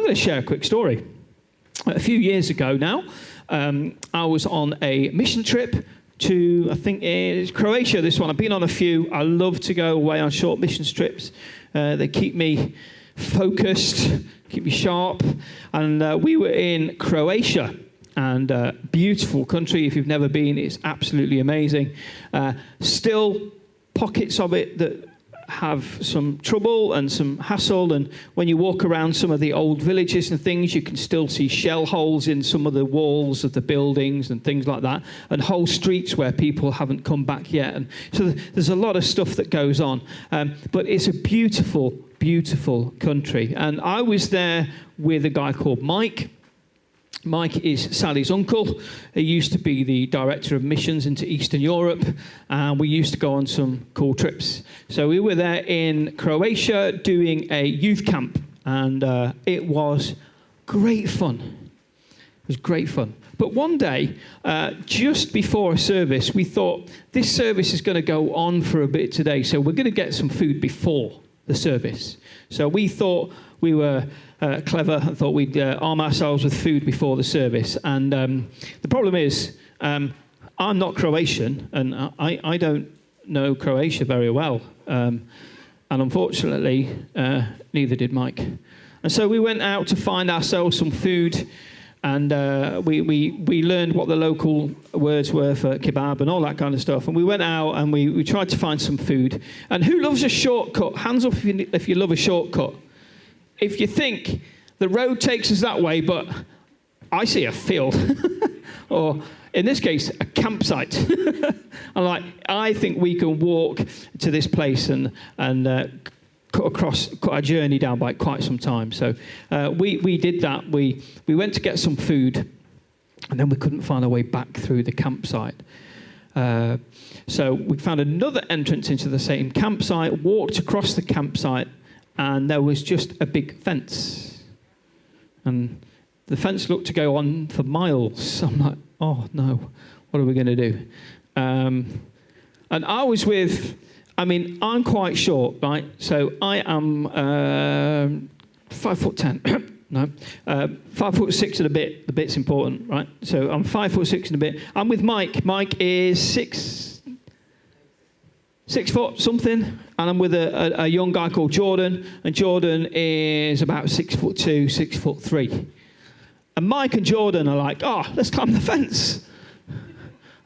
I'm going to share a quick story. A few years ago now, I was on a mission trip to, I think it's Croatia, this one. I've been on a few. I love to go away on short mission trips. They keep me focused, keep me sharp. And we were in Croatia, and beautiful country. If you've never been, it's absolutely amazing. Still pockets of it that have some trouble and some hassle, and when you walk around some of the old villages and things, you can still see shell holes in some of the walls of the buildings and things like that, and whole streets where people haven't come back yet. And so there's a lot of stuff that goes on, but it's a beautiful, beautiful country. And I was there with a guy called Mike. Mike is Sally's uncle. He used to be the director of missions into Eastern Europe, and we used to go on some cool trips. So we were there in Croatia doing a youth camp, and it was great fun. It was great fun. But one day, just before a service, we thought, this service is going to go on for a bit today, so we're going to get some food before the service. So we thought we were clever. I thought we'd arm ourselves with food before the service. And the problem is, I'm not Croatian, and I don't know Croatia very well. And unfortunately, neither did Mike. And so we went out to find ourselves some food, and we learned what the local words were for kebab and all that kind of stuff. And we went out and we tried to find some food. And who loves a shortcut? Hands up if you love a shortcut. If you think the road takes us that way, but I see a field, or in this case, a campsite. I think we can walk to this place and cut our journey down by quite some time. So we did that. We went to get some food, and then we couldn't find our way back through the campsite. So we found another entrance into the same campsite, walked across the campsite, and there was just a big fence. And the fence looked to go on for miles. I'm like, oh no, what are we going to do? And I was I'm quite short, right? So I am 5'10". No, 5'6" and a bit. The bit's important, right? So I'm 5'6" and a bit. I'm with Mike. Mike is 6 foot something, and I'm with a young guy called Jordan, and Jordan is about 6'2", 6'3". And Mike and Jordan are like, oh, let's climb the fence.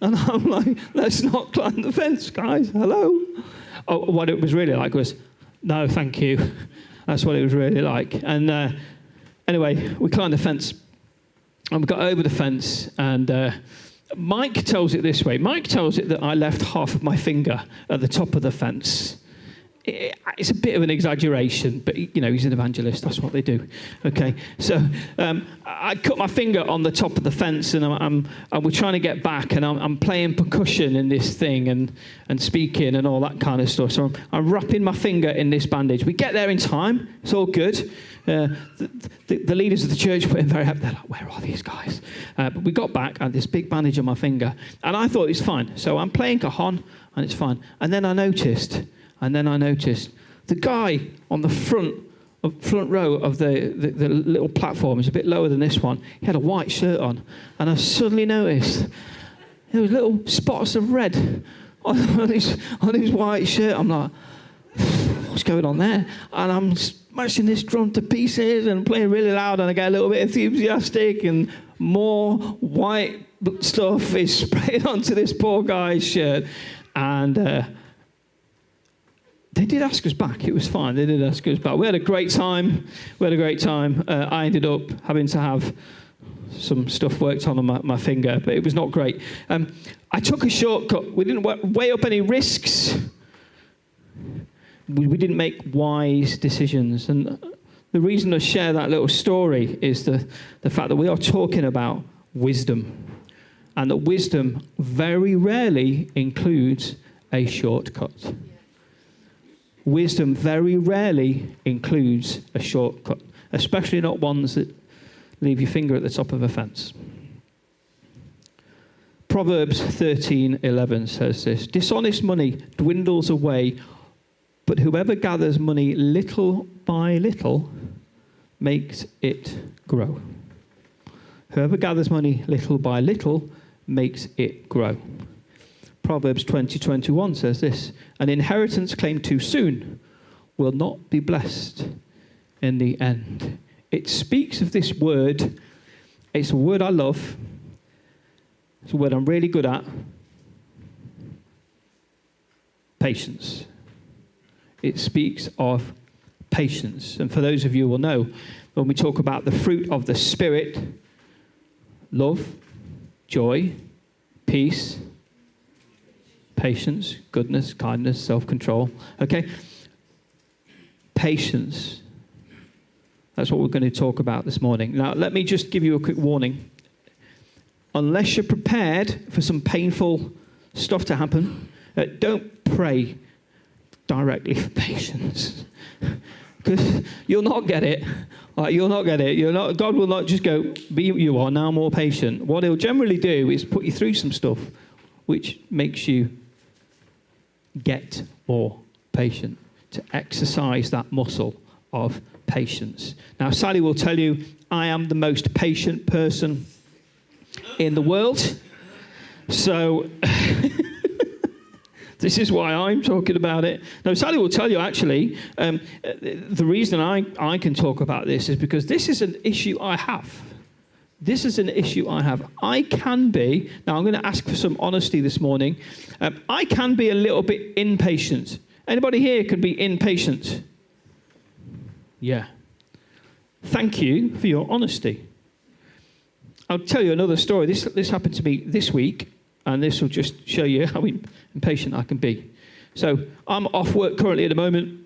And I'm like, let's not climb the fence, guys. Hello. Oh, what it was really like was, no, thank you. That's what it was really like. And anyway, we climbed the fence, and we got over the fence, and Mike tells it this way. Mike tells it that I left half of my finger at the top of the fence. It's a bit of an exaggeration, but he's an evangelist. That's what they do. Okay, so I cut my finger on the top of the fence, and we're trying to get back, and I'm playing percussion in this thing and speaking and all that kind of stuff. So I'm wrapping my finger in this bandage. We get there in time. It's all good. The leaders of the church were very happy. They're like, where are these guys? But we got back, I had this big bandage on my finger, and I thought it's fine. So I'm playing cajon, and it's fine. And then I noticed the guy on the front row of the little platform is a bit lower than this one. He had a white shirt on, and I suddenly noticed there was little spots of red on his white shirt. I'm like, what's going on there? And I'm smashing this drum to pieces and playing really loud, and I get a little bit enthusiastic, and more white stuff is sprayed onto this poor guy's shirt. And they did ask us back. It was fine. They did ask us back. We had a great time. I ended up having to have some stuff worked on my finger, but it was not great. I took a shortcut. We didn't weigh up any risks. We didn't make wise decisions. And the reason I share that little story is the fact that we are talking about wisdom. And that wisdom very rarely includes a shortcut. Wisdom very rarely includes a shortcut, especially not ones that leave your finger at the top of a fence. Proverbs 13:11 says this: dishonest money dwindles away, but whoever gathers money little by little makes it grow. Whoever gathers money little by little makes it grow. Proverbs 20:21 says this, an inheritance claimed too soon will not be blessed in the end. It speaks of this word. It's a word I love. It's a word I'm really good at. Patience. It speaks of patience. And for those of you who will know, when we talk about the fruit of the Spirit, love, joy, peace, patience, goodness, kindness, self-control. Okay? Patience. That's what we're going to talk about this morning. Now, let me just give you a quick warning. Unless you're prepared for some painful stuff to happen, don't pray directly for patience. Because you'll not get it. You'll not get it. God will not just go, you are now more patient. What he'll generally do is put you through some stuff which makes you get more patient, to exercise that muscle of patience. Now, Sally will tell you, I am the most patient person in the world. So this is why I'm talking about it. No, Sally will tell you, actually, the reason I can talk about this is because this is an issue I have. This is an issue I have. I can be, now I'm going to ask for some honesty this morning. I can be a little bit impatient. Anybody here could be impatient? Yeah. Thank you for your honesty. I'll tell you another story. This happened to me this week, and this will just show you how impatient I can be. So I'm off work currently at the moment,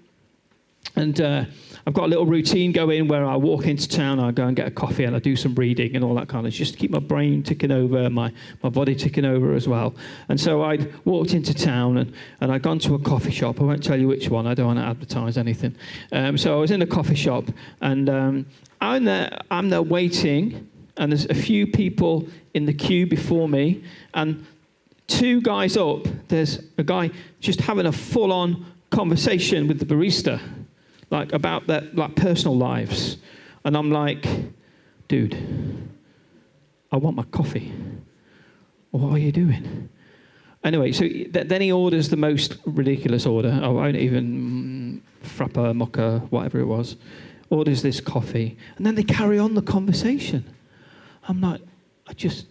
and I've got a little routine going where I walk into town, I go and get a coffee, and I do some reading and all that kind of, just to keep my brain ticking over, my body ticking over as well. And so I walked into town, and I'd gone to a coffee shop. I won't tell you which one. I don't want to advertise anything. So I was in a coffee shop, and I'm there waiting, and there's a few people in the queue before me, and two guys up, there's a guy just having a full-on conversation with the barista, like about their personal lives. And I'm like, dude, I want my coffee. What are you doing? Anyway, so then he orders the most ridiculous order. I won't even frappa, mocha, whatever it was. Orders this coffee. And then they carry on the conversation. I'm like,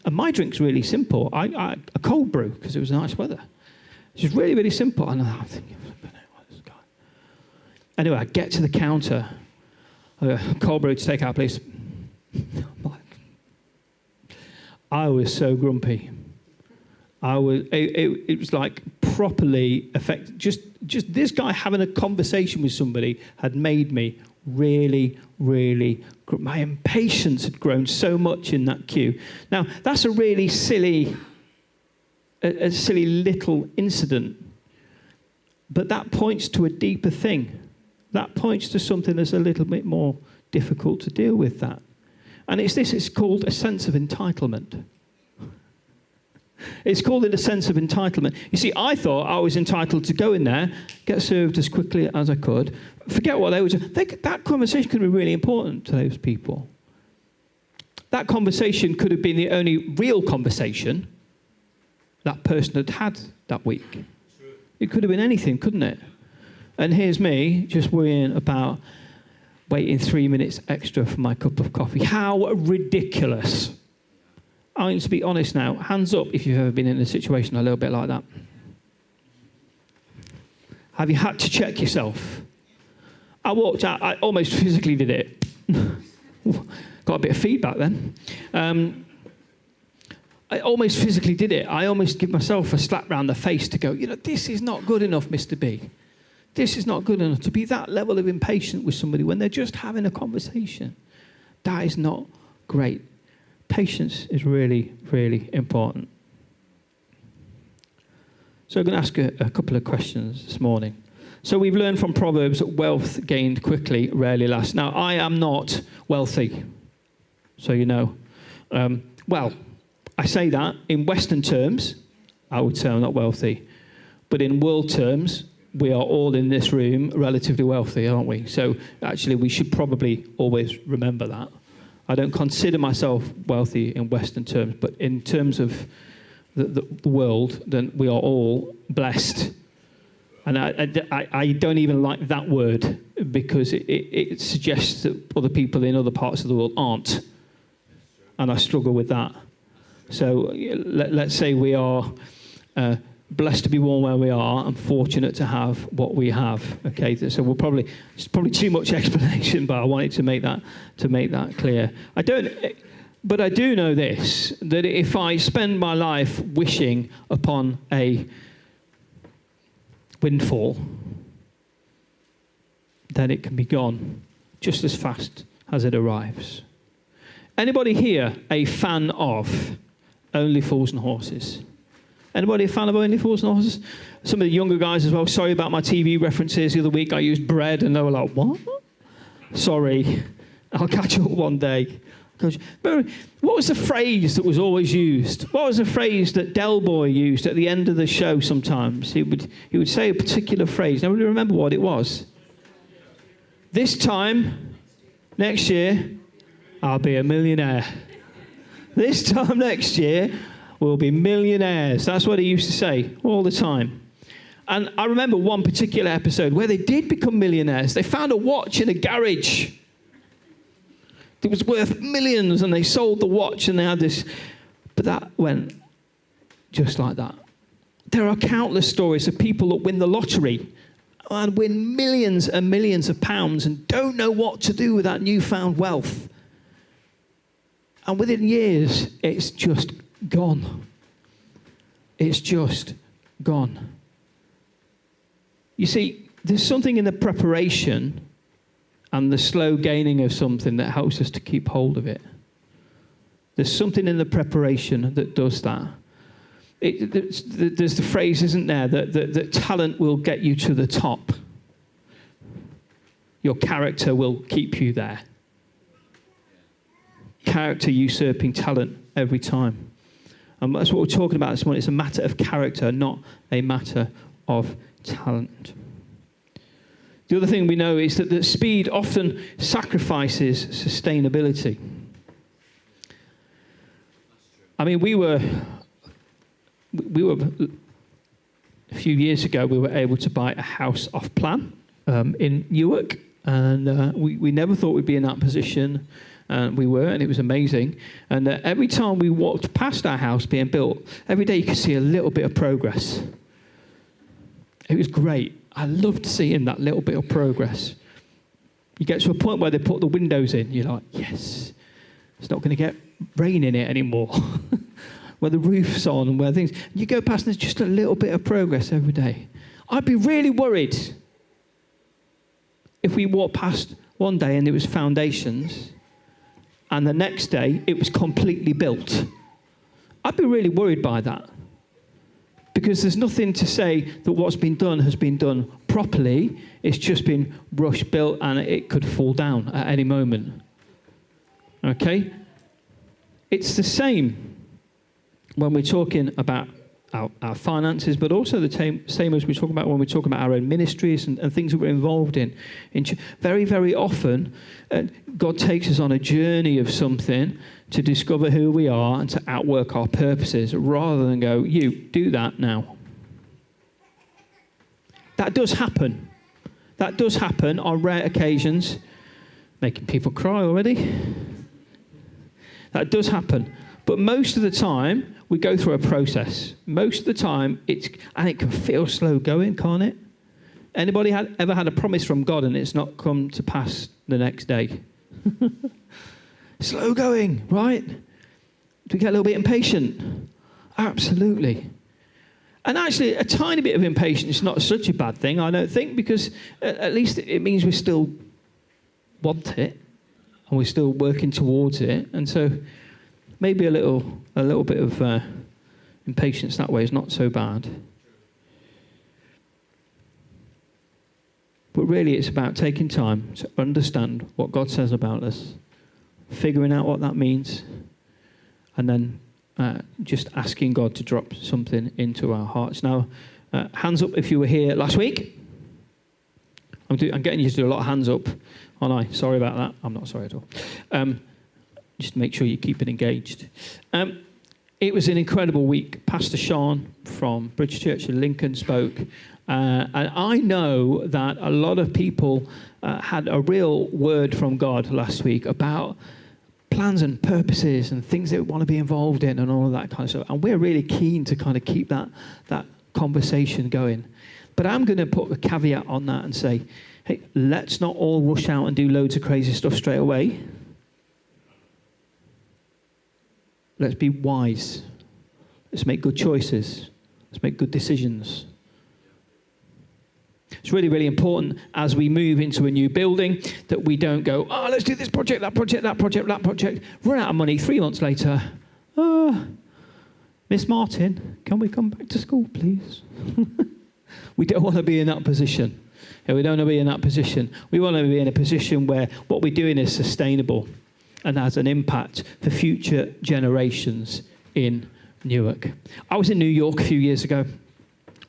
and my drink's really simple. A cold brew, because it was nice weather. It's just really, really simple. And I'm thinking, this guy. Anyway, I get to the counter. Cold brew to take out, please. I was so grumpy. It was like properly affected. Just this guy having a conversation with somebody had made me really, really, my impatience had grown so much in that queue. Now, that's a really silly little incident, but that points to a deeper thing. That points to something that's a little bit more difficult to deal with that. And it's called a sense of entitlement. It's called it a sense of entitlement. You see, I thought I was entitled to go in there, get served as quickly as I could, forget what they were doing. That conversation could be really important to those people. That conversation could have been the only real conversation that person had had that week. It could have been anything, couldn't it? And here's me just worrying about waiting 3 minutes extra for my cup of coffee. How ridiculous. I need to be honest now. Hands up if you've ever been in a situation a little bit like that. Have you had to check yourself? I walked out. I almost physically did it. Got a bit of feedback then. I almost physically did it. I almost give myself a slap round the face to go, this is not good enough, Mr. B. This is not good enough to be that level of impatient with somebody when they're just having a conversation. That is not great. Patience is really, really important. So I'm going to ask a couple of questions this morning. So we've learned from Proverbs that wealth gained quickly rarely lasts. Now, I am not wealthy, so you know. Well, I say that in Western terms, I would say I'm not wealthy. But in world terms, we are all in this room relatively wealthy, aren't we? So actually, we should probably always remember that. I don't consider myself wealthy in Western terms, but in terms of the world, then we are all blessed. And I don't even like that word because it suggests that other people in other parts of the world aren't. And I struggle with that. So let's say we are blessed to be born where we are and fortunate to have what we have. Okay, so it's probably too much explanation, but I wanted to make that clear. But I do know this, that if I spend my life wishing upon a windfall, then it can be gone just as fast as it arrives. Anybody here a fan of Only Fools and Horses? Anybody a fan of Only Fools and Horses? Some of the younger guys as well. Sorry about my TV references. The other week I used bread and they were like, what? Sorry. I'll catch up one day. What was the phrase that was always used? What was the phrase that Del Boy used at the end of the show sometimes? He would say a particular phrase. Nobody remember what it was. This time, next year, I'll be a millionaire. This time next year, we'll be millionaires. That's what he used to say all the time. And I remember one particular episode where they did become millionaires. They found a watch in a garage. It was worth millions, and they sold the watch, and they had this. But that went just like that. There are countless stories of people that win the lottery and win millions and millions of pounds and don't know what to do with that newfound wealth. And within years, it's just gone. It's just gone. You see, there's something in the preparation and the slow gaining of something that helps us to keep hold of it. There's something in the preparation that does that. There's the phrase, isn't there, that talent will get you to the top. Your character will keep you there. Character usurping talent every time. And that's what we're talking about this morning. It's a matter of character, not a matter of talent. The other thing we know is that speed often sacrifices sustainability. I mean, we were a few years ago, we were able to buy a house off plan in Newark, and we never thought we'd be in that position, and we were, and it was amazing. And every time we walked past our house being built, every day you could see a little bit of progress. It was great. I loved seeing that little bit of progress. You get to a point where they put the windows in, you're like, yes, it's not going to get rain in it anymore. Where the roof's on and where things... You go past, there's just a little bit of progress every day. I'd be really worried if we walked past one day and it was foundations and the next day it was completely built. I'd be really worried by that. Because there's nothing to say that what's been done has been done properly. It's just been rush built and it could fall down at any moment. Okay? It's the same when we're talking about our finances, but also the same as we talk about when we talk about our own ministries and things that we're involved in. Very, very often, God takes us on a journey of something to discover who we are and to outwork our purposes, rather than go, you, do that now. That does happen. That does happen on rare occasions. Making people cry already. That does happen. But most of the time, we go through a process. Most of the time, it can feel slow going, can't it? Anybody ever had a promise from God and it's not come to pass the next day? Slow going, right? Do we get a little bit impatient? Absolutely. And actually, a tiny bit of impatience is not such a bad thing, I don't think, because at least it means we still want it and we're still working towards it. And so maybe a little bit of impatience that way is not so bad. But really, it's about taking time to understand what God says about us, figuring out what that means, and then just asking God to drop something into our hearts. Now, hands up if you were here last week. I'm getting you to do a lot of hands up, aren't I? Sorry about that. I'm not sorry at all. Just make sure you keep it engaged. It was an incredible week. Pastor Sean from Bridge Church in Lincoln spoke. And I know that a lot of people had a real word from God last week about plans and purposes and things they want to be involved in and all of that kind of stuff. And we're really keen to kind of keep that conversation going. But I'm going to put a caveat on that and say, hey, let's not all rush out and do loads of crazy stuff straight away. Let's be wise. Let's make good choices. Let's make good decisions. It's really, really important as we move into a new building that we don't go, oh, let's do this project, that project, that project, that project. Run out of money 3 months later. Miss Martin, can we come back to school, please? We don't want to be in that position. Yeah, we don't want to be in that position. We want to be in a position where what we're doing is sustainable and has an impact for future generations in Newark. I was in New York a few years ago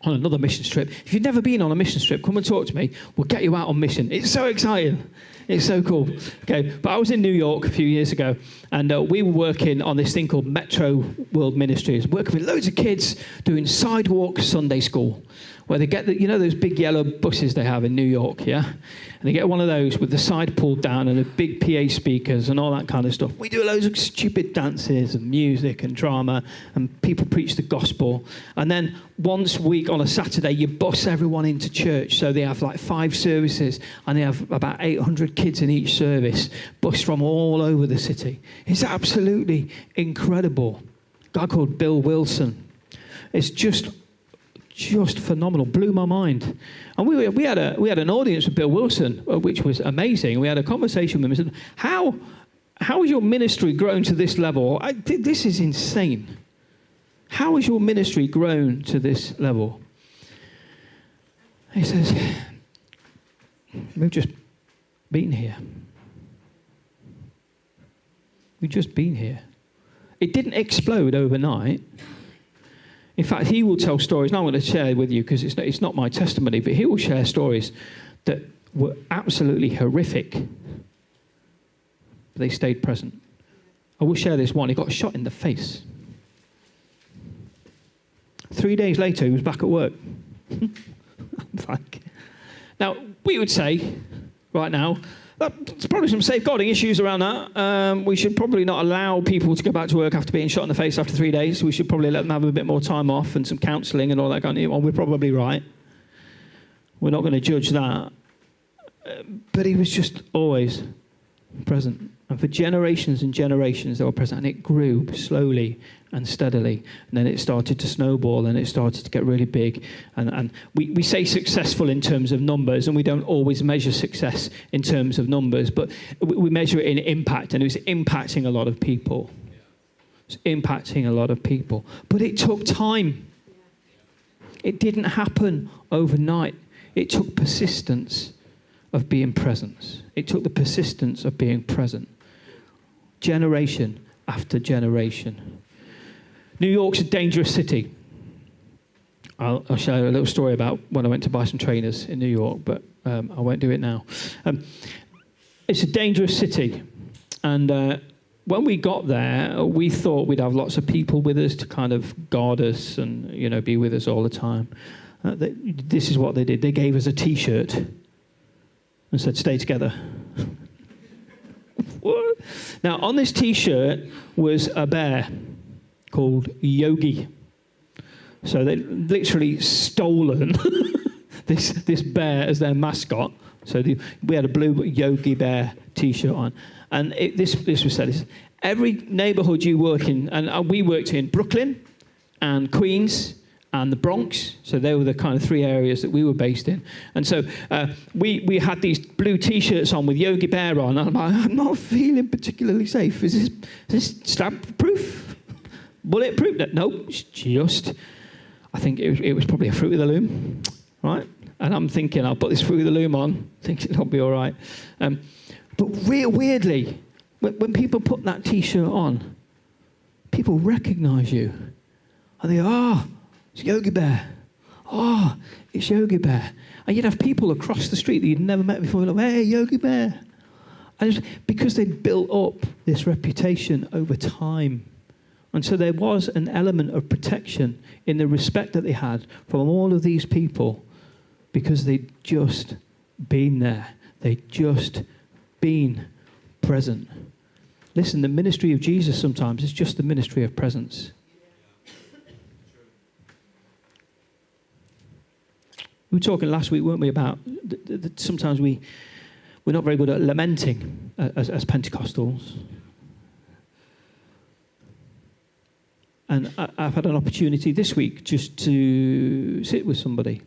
on another mission trip. If you've never been on a mission trip, come and talk to me. We'll get you out on mission. It's so exciting. It's so cool. Okay, but I was in New York a few years ago, and we were working on this thing called Metro World Ministries, working with loads of kids doing sidewalk Sunday school, where they get those big yellow buses they have in New York, yeah? And they get one of those with the side pulled down and the big PA speakers and all that kind of stuff. We do loads of stupid dances and music and drama, and people preach the gospel. And then once a week on a Saturday, you bus everyone into church. So they have like 5 services, and they have about 800 kids in each service, bused from all over the city. It's absolutely incredible. A guy called Bill Wilson. It's just phenomenal. Blew my mind. And we had an audience with Bill Wilson, which was amazing. We had a conversation with him and said, how has your ministry grown to this level? This is insane. How has your ministry grown to this level? He says, we've just been here. We've just been here. It didn't explode overnight. In fact, he will tell stories, and I'm going to share with you because it's not my testimony, but he will share stories that were absolutely horrific. But they stayed present. I will share this one. He got shot in the face. 3 days later, he was back at work. Now, we would say, right now, there's probably some safeguarding issues around that. We should probably not allow people to go back to work after being shot in the face after 3 days. We should probably let them have a bit more time off and some counselling and all that kind of thing. Well, we're probably right. We're not going to judge that. But he was just always present. And for generations and generations, they were present. And it grew slowly and steadily. And then it started to snowball and it started to get really big. And we say successful in terms of numbers, and we don't always measure success in terms of numbers, but we measure it in impact. And it was impacting a lot of people. It was impacting a lot of people. But it took time. It didn't happen overnight. It took persistence of being present. It took the persistence of being present. Generation after generation. New York's a dangerous city. I'll share a little story about when I went to buy some trainers in New York, but I won't do it now. It's a dangerous city. And when we got there, we thought we'd have lots of people with us to kind of guard us and, be with us all the time. This is what they did. They gave us a T-shirt and said, stay together. What? Now, on this T-shirt was a bear called Yogi. So they literally stolen this bear as their mascot. So we had a blue Yogi Bear T-shirt on. And this was said, every neighborhood you work in, and we worked in Brooklyn and Queens and the Bronx, so they were the kind of 3 areas that we were based in. And so we had these blue T-shirts on with Yogi Bear on, and I'm like, I'm not feeling particularly safe. Is this stab-proof? Bulletproof? No, it's just, I think it was probably a Fruit of the Loom, right? And I'm thinking, I'll put this Fruit of the Loom on, thinking it'll be all right. But weirdly, when people put that T-shirt on, people recognize you. And they go, it's Yogi Bear. Oh, it's Yogi Bear. And you'd have people across the street that you'd never met before, like, hey, Yogi Bear. And because they'd built up this reputation over time. And so there was an element of protection in the respect that they had from all of these people because they'd just been there. They'd just been present. Listen, the ministry of Jesus sometimes is just the ministry of presence. We were talking last week, weren't we, about sometimes we're not very good at lamenting as Pentecostals. And I've had an opportunity this week just to sit with somebody.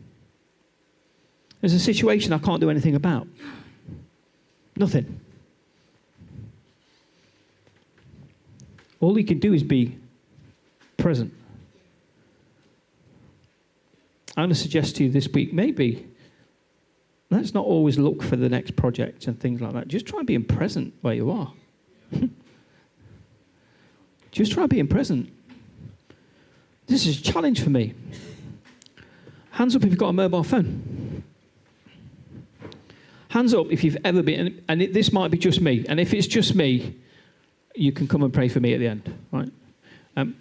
There's a situation I can't do anything about. Nothing. All he can do is be present. I'm going to suggest to you this week, maybe let's not always look for the next project and things like that. Just try being present where you are. Just try being present. This is a challenge for me. Hands up if you've got a mobile phone. Hands up if you've ever been, and this might be just me, and if it's just me, you can come and pray for me at the end, right?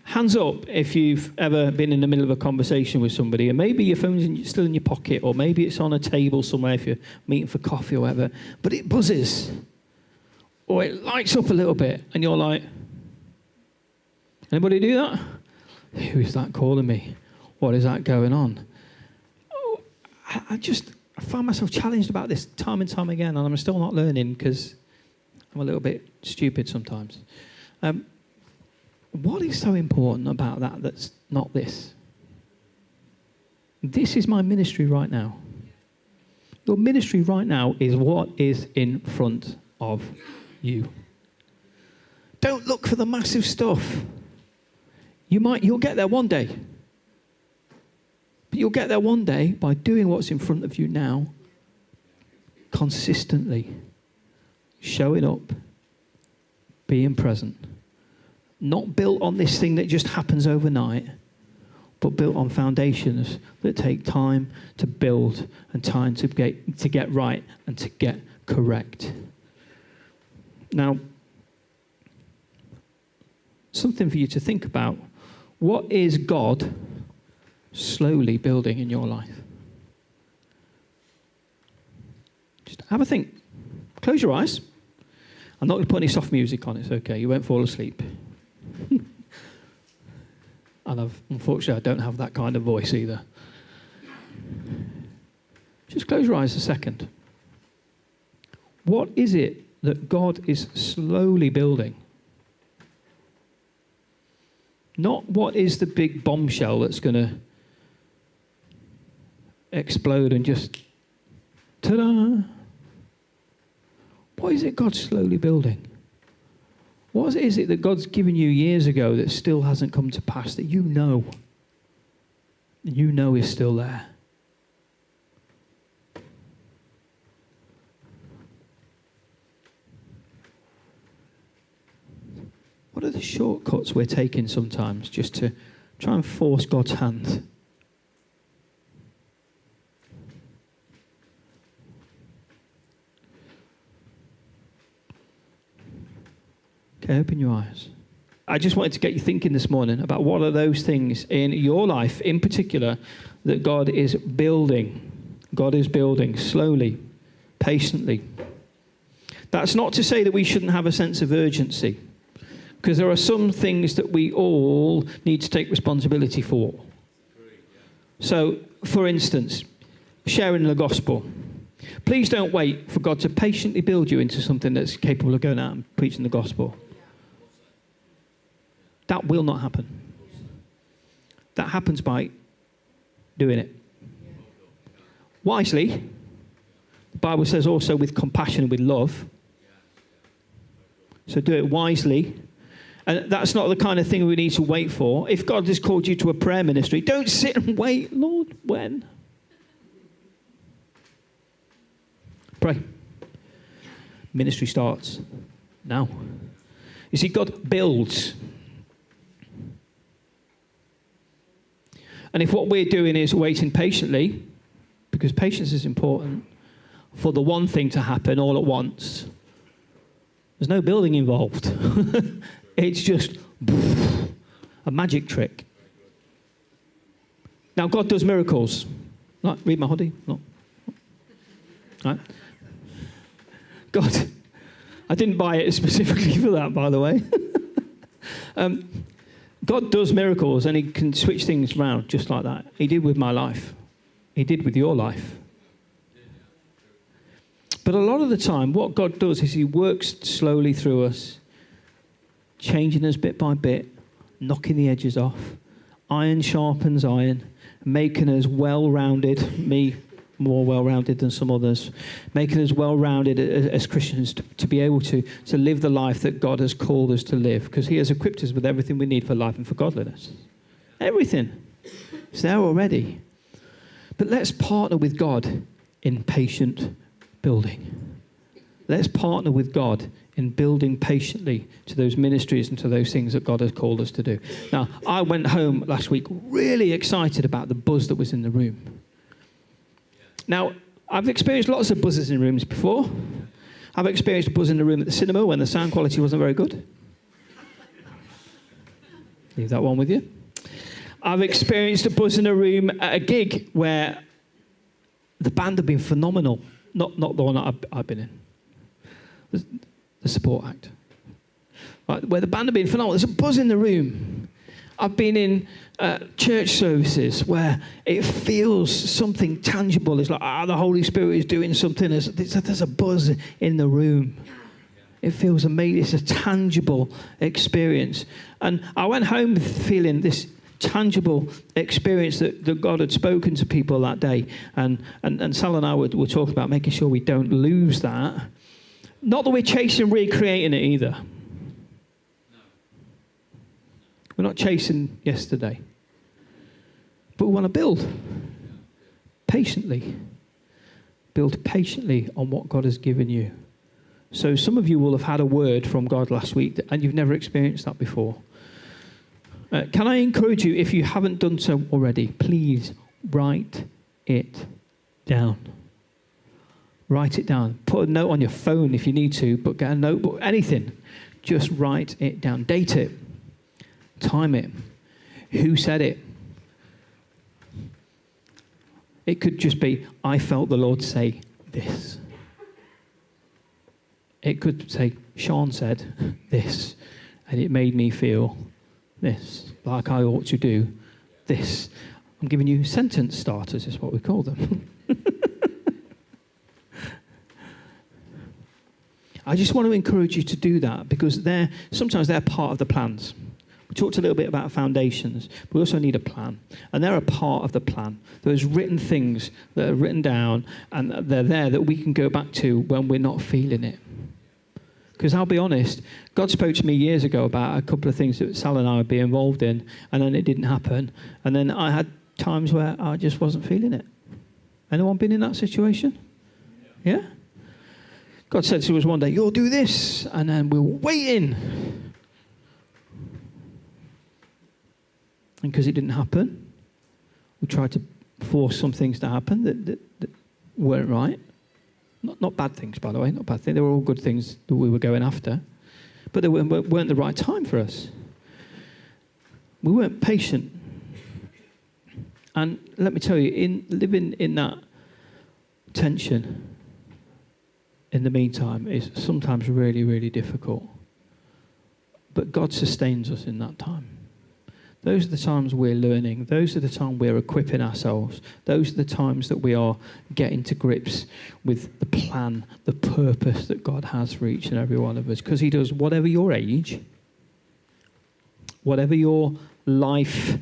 Hands up if you've ever been in the middle of a conversation with somebody, and maybe your phone's still in your pocket, or maybe it's on a table somewhere if you're meeting for coffee or whatever, but it buzzes, or it lights up a little bit, and you're like, anybody do that? Who is that calling me? What is that going on? Oh, I find myself challenged about this time and time again, and I'm still not learning because I'm a little bit stupid sometimes. What is so important about that that's not this? This is my ministry right now. Your ministry right now is what is in front of you. Don't look for the massive stuff. You'll get there one day. But you'll get there one day by doing what's in front of you now, consistently, showing up, being present. Not built on this thing that just happens overnight, but built on foundations that take time to build and time to get right and to get correct. Now, something for you to think about. What is God slowly building in your life? Just have a think. Close your eyes. I'm not going to put any soft music on. It's okay. You won't fall asleep. And unfortunately, I don't have that kind of voice either. Just close your eyes a second. What is it that God is slowly building? Not what is the big bombshell that's going to explode and just, ta-da! What is it God's slowly building? What is it that God's given you years ago that still hasn't come to pass, that you know is still there? What are the shortcuts we're taking sometimes just to try and force God's hand? Okay, open your eyes. I just wanted to get you thinking this morning about what are those things in your life in particular that God is building. God is building slowly, patiently. That's not to say that we shouldn't have a sense of urgency, because there are some things that we all need to take responsibility for. So, for instance, sharing the gospel. Please don't wait for God to patiently build you into something that's capable of going out and preaching the gospel. That will not happen. That happens by doing it. Wisely, the Bible says also with compassion and with love. So do it wisely. And that's not the kind of thing we need to wait for. If God has called you to a prayer ministry, don't sit and wait. Lord, when? Pray. Ministry starts now. You see, God builds. And if what we're doing is waiting patiently, because patience is important, for the one thing to happen all at once, there's no building involved. It's just a magic trick. Now, God does miracles. Right, read my hoodie. No. Right. God, I didn't buy it specifically for that, by the way. God does miracles, and he can switch things around just like that. He did with my life. He did with your life. But a lot of the time, what God does is he works slowly through us, changing us bit by bit, knocking the edges off. Iron sharpens iron, making us well-rounded, me more well-rounded than some others, making us well-rounded as Christians to be able to live the life that God has called us to live, because he has equipped us with everything we need for life and for godliness. Everything. It's there already. But let's partner with God in patient building. Let's partner with God in building patiently to those ministries and to those things that God has called us to do. Now, I went home last week really excited about the buzz that was in the room. Now, I've experienced lots of buzzes in rooms before. I've experienced a buzz in the room at the cinema when the sound quality wasn't very good. Leave that one with you. I've experienced a buzz in a room at a gig where the band have been phenomenal. Not the one that I've been in. The support act. Right, where the band have been phenomenal. There's a buzz in the room. I've been in church services where it feels something tangible. It's like, the Holy Spirit is doing something. There's a buzz in the room. It feels amazing. It's a tangible experience. And I went home feeling this tangible experience that God had spoken to people that day. And Sal and I were talking about making sure we don't lose that. Not that we're chasing recreating it either. We're not chasing yesterday. But we want to build patiently. Build patiently on what God has given you. So some of you will have had a word from God last week and you've never experienced that before. Can I encourage you, if you haven't done so already, please write it down. Write it down. Put a note on your phone if you need to, but get a notebook, anything. Just write it down. Date it. Time it. Who said it? It could just be, I felt the Lord say this. It could say, Sean said this, and it made me feel this, like I ought to do this. I'm giving you sentence starters, is what we call them. I just want to encourage you to do that, because sometimes they're part of the plans. We talked a little bit about foundations. We also need a plan. And they're a part of the plan. Those written things that are written down, and they're there that we can go back to when we're not feeling it. Because I'll be honest, God spoke to me years ago about a couple of things that Sal and I would be involved in, and then it didn't happen. And then I had times where I just wasn't feeling it. Anyone been in that situation? Yeah? God said to us one day, you'll do this. And then we were waiting. And because it didn't happen, we tried to force some things to happen that weren't right. Not bad things, by the way, not bad things. They were all good things that we were going after. But they weren't the right time for us. We weren't patient. And let me tell you, in living in that tension, in the meantime, is sometimes really, really difficult. But God sustains us in that time. Those are the times we're learning. Those are the times we're equipping ourselves. Those are the times that we are getting to grips with the plan, the purpose that God has for each and every one of us. Because he does, whatever your age, whatever your life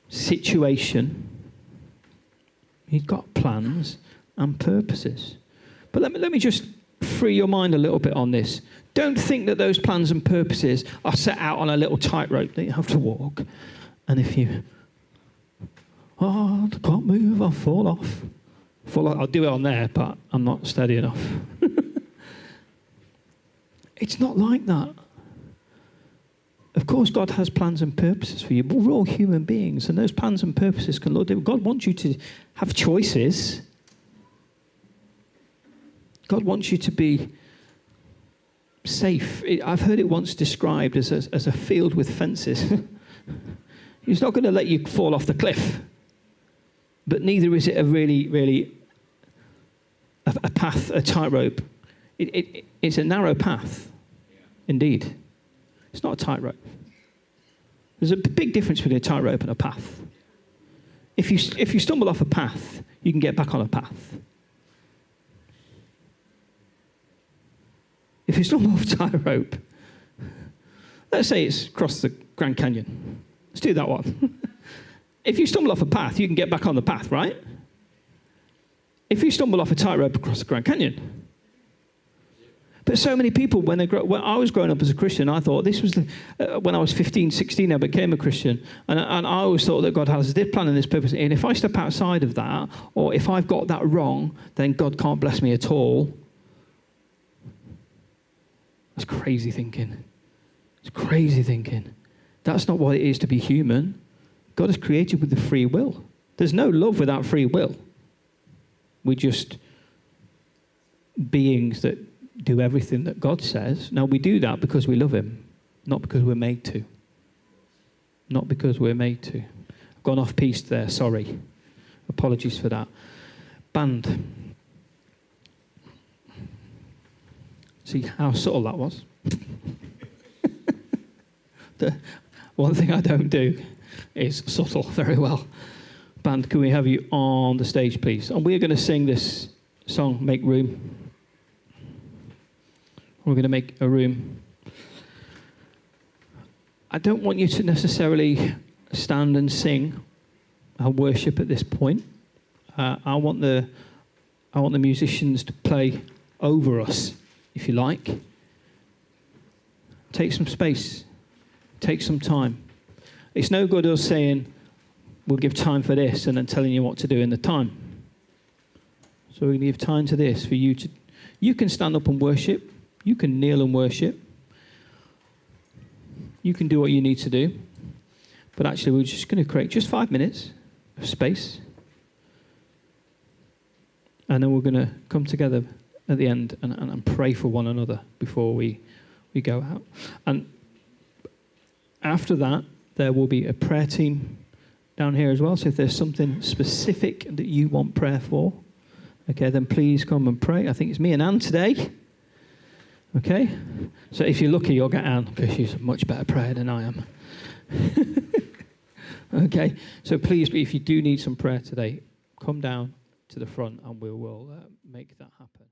situation, he's got plans and purposes. But let me just free your mind a little bit on this. Don't think that those plans and purposes are set out on a little tightrope that you have to walk. And if you, I can't move, I'll fall off. I'll do it on there, but I'm not steady enough. It's not like that. Of course, God has plans and purposes for you, but we're all human beings, and those plans and purposes can look different. God wants you to have choices. God wants you to be safe. I've heard it once described as a field with fences. He's not going to let you fall off the cliff, but neither is it a really a path, a tightrope. It's a narrow path, indeed. It's not a tightrope. There's a big difference between a tightrope and a path. If you stumble off a path, you can get back on a path. If you stumble off a tightrope, let's say it's across the Grand Canyon. Let's do that one. If you stumble off a path, you can get back on the path, right? If you stumble off a tightrope across the Grand Canyon. But so many people, when I was growing up as a Christian, I thought this was when I was 15, 16, I became a Christian. And I always thought that God has this plan and this purpose. And if I step outside of that, or if I've got that wrong, then God can't bless me at all. That's crazy thinking. It's crazy thinking. That's not what it is to be human. God is created with the free will. There's no love without free will. We're just beings that do everything that God says. Now, we do that because we love him, not because we're made to. Not because we're made to. I've gone off piste there, sorry. Apologies for that. Band. See how subtle that was? The one thing I don't do is subtle very well. Band, can we have you on the stage, please? And we're going to sing this song, Make Room. We're going to make a room. I don't want you to necessarily stand and sing and worship at this point. I want the musicians to play over us, if you like. Take some space. Take some time. It's no good us saying, we'll give time for this, and then telling you what to do in the time. So we give time to this for you to... You can stand up and worship. You can kneel and worship. You can do what you need to do. But actually, we're just going to create just 5 minutes of space. And then we're going to come together at the end and pray for one another before we go out. And after that, there will be a prayer team down here as well. So if there's something specific that you want prayer for, okay, then please come and pray. I think it's me and Anne today. Okay? So if you're lucky, you'll get Anne, because she's a much better prayer than I am. Okay? So please, if you do need some prayer today, come down to the front and we will make that happen.